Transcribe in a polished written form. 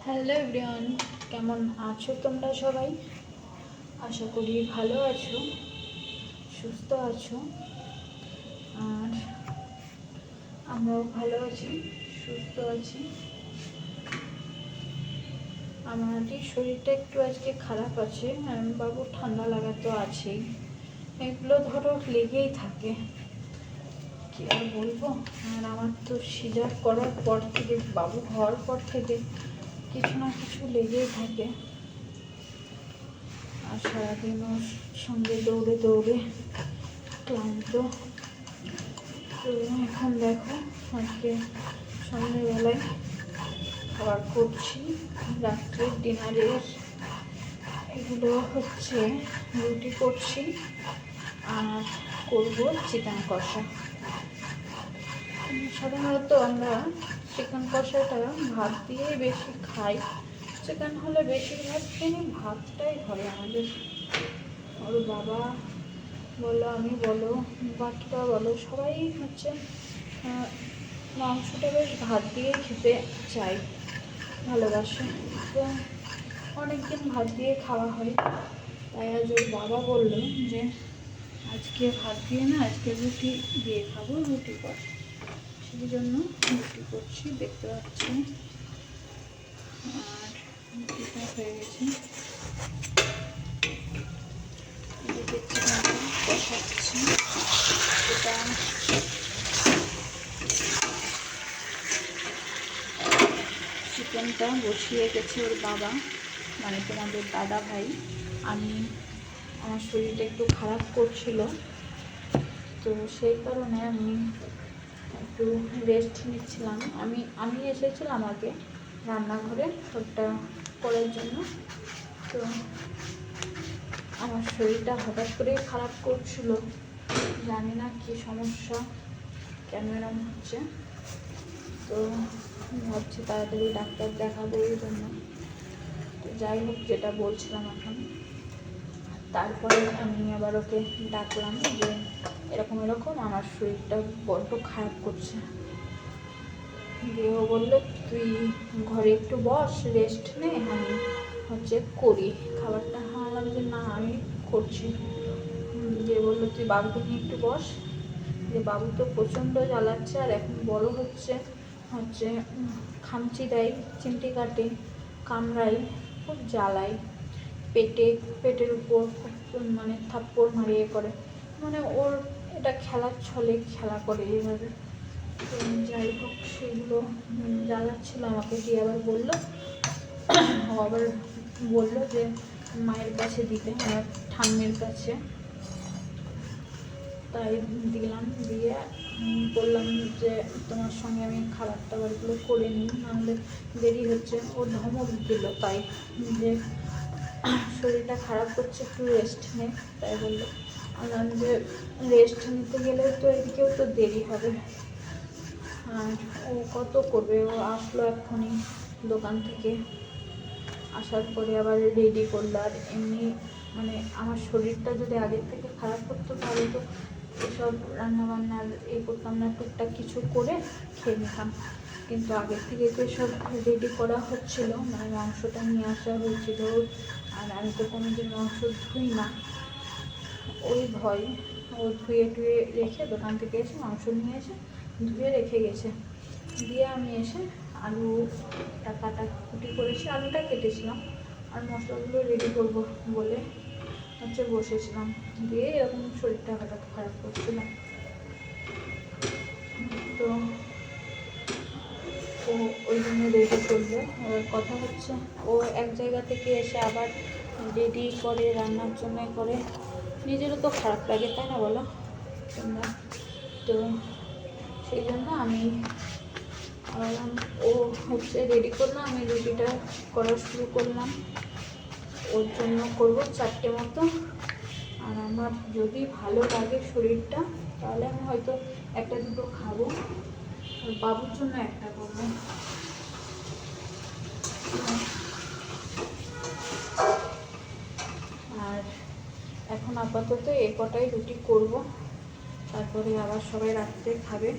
Hello everyone, কেমন আছো তোমরা সবাই? আশা করি ভালো আছো, সুস্থ আছো। আর আমরাও ভালো আছি, সুস্থ আছি। আমার শরীরটা একটু আজকে খারাপ আছে, বাবু ঠান্ডা লাগা তো আছেই, এগুলো ধরো লেগেই থাকে, কি আর বলবো। আর আমার তো সিজার করার পর থেকে, বাবু হওয়ার পর থেকে কিছু না কিছু লেগেই থাকে। আর সারাদিন ওর সঙ্গে দৌড়ে দৌড়ে ক্লান্ত। তো এখন দেখো, আজকে সন্ধ্যেবেলায় খাবার করছি, রাত্রের ডিনারের এগুলো হচ্ছে রুটি করছি আর করব চিকেন কষা। সাধারণত আমরা চিকেন কষাটা ভাত দিয়েই বেশি খাই, চিকেন হলে বেশিরভাগ দিনই ভাতটাই হয় আমাদের। ওর বাবা বলো, আমি বলো, বাকিরা বলো, সবাই হচ্ছে মাংসটা বেশ ভাত দিয়ে খেতে চাই, ভালোবাসে। তো অনেকদিন ভাত দিয়ে খাওয়া হয়, তাই আজ ওর বাবা বললো যে আজকে ভাত দিয়ে না, আজকে রুটি দিয়ে খাবো, রুটি কর। সেই জন্য রুটি করছি, দেখতে পাচ্ছি। আর রুটিটা হয়ে গেছে, কষাচ্ছি। এটা চিকেনটা বসিয়ে গেছে ওর বাবা, মানে তোমাদের দাদা ভাই। আমার শরীরটা একটু খারাপ করছিল, তো সেই কারণে আমি একটু রেস্ট নিচ্ছিলাম। আমি এসেছিলাম আগে রান্নাঘরে ওটা করার জন্য। তো আমার শরীরটা হঠাৎ করে খারাপ করছিল, জানি না কি সমস্যা, কেন এরকম হচ্ছে। তো ভাবছি তাড়াতাড়ি ডাক্তার দেখাবো এই জন্য। তো যাই হোক, যেটা বলছিলাম এখন, তারপরে আমি আবার ওকে ডাকলাম যে এরকম এরকম আমার শরীরটা বড্ড খারাপ করছে। দিয়ে ও বললো তুই ঘরে একটু বস, রেস্ট নে, আমি হচ্ছে করি খাবারটা। বললাম যে না, আমি করছি। দিয়ে বললো তুই বাবুকে নিয়ে একটু বস। যে বাবু তো প্রচণ্ড জ্বালাচ্ছে, আর এখন বড় হচ্ছে খামচি দেয়, চিমটি কাটে, কামড়ায়, খুব জ্বালায়, পেটের উপর মানে থাপ্পড় মারিয়ে করে, মানে ওর এটা খেলার ছলে খেলা করে এইভাবে। তো যাই হোক, সেগুলো জ্বালাচ্ছিল আমাকে। দিয়ে আবার বললো, আবার বললো যে মায়ের কাছে দিতে, আমার ঠাম্মির কাছে। তাই দিলাম। দিয়ে বললাম যে তোমার সঙ্গে আমি খাবার টাবারগুলো করে নিই, নাহলে দেরি হচ্ছে। ও ধমক দিল, তাই যে শরীরটা খারাপ করছে, একটু রেস্ট নে। তাই বললো। বললাম যে রেস্ট নিতে গেলেও তো এদিকেও তো দেরি হবে, আর ও কত করবে। ও আসলো এক্ষুনি দোকান থেকে, আসার পরে আবার রেডি করলো। আর এমনি মানে আমার শরীরটা যদি আগের থেকে খারাপ করতো, তাহলে তো এসব রান্নাবান্নার করতাম না, টুকটাক কিছু করে খেয়ে নিতাম। কিন্তু আগের থেকে তো সব রেডি করা হচ্ছিল, মানে মাংসটা নিয়ে আসা হয়েছিল। আর আমি তো কোনোদিন মাংস ধুই না, ওই ভয়। ও ধুয়ে টুয়ে রেখে দোকান থেকে এসে মাংস নিয়ে এসে ধুয়ে রেখে গেছে। দিয়ে আমি এসে আলুটা কাটাকুটি করেছি, আলুটা কেটেছিলাম, আর মশলাগুলো রেডি করবো বলে বসেছিলাম। দিয়ে এরকম শরীরটা হঠাৎ খারাপ করছিল। তো ও ওই জন্য রেডি করবে। কথা হচ্ছে, ও এক জায়গা থেকে এসে আবার রেডি করে, রান্নার জন্য করে, নিজেরও তো খারাপ লাগে, তাই না বলো তোমরা? তো সেই জন্য আমি ও হচ্ছে রেডি করলাম, আমি রুটিটা করা শুরু করলাম। ওর জন্য করবো 4টে মতো। আর আমার যদি ভালো লাগে শরীরটা, তাহলে আমি হয়তো 1-2 খাবো, আর বাবুর জন্য একটা করবো। আর এখন আপাতত কটাই রুটি করব, তারপরে আবার সবাই রাত্রে খাবে।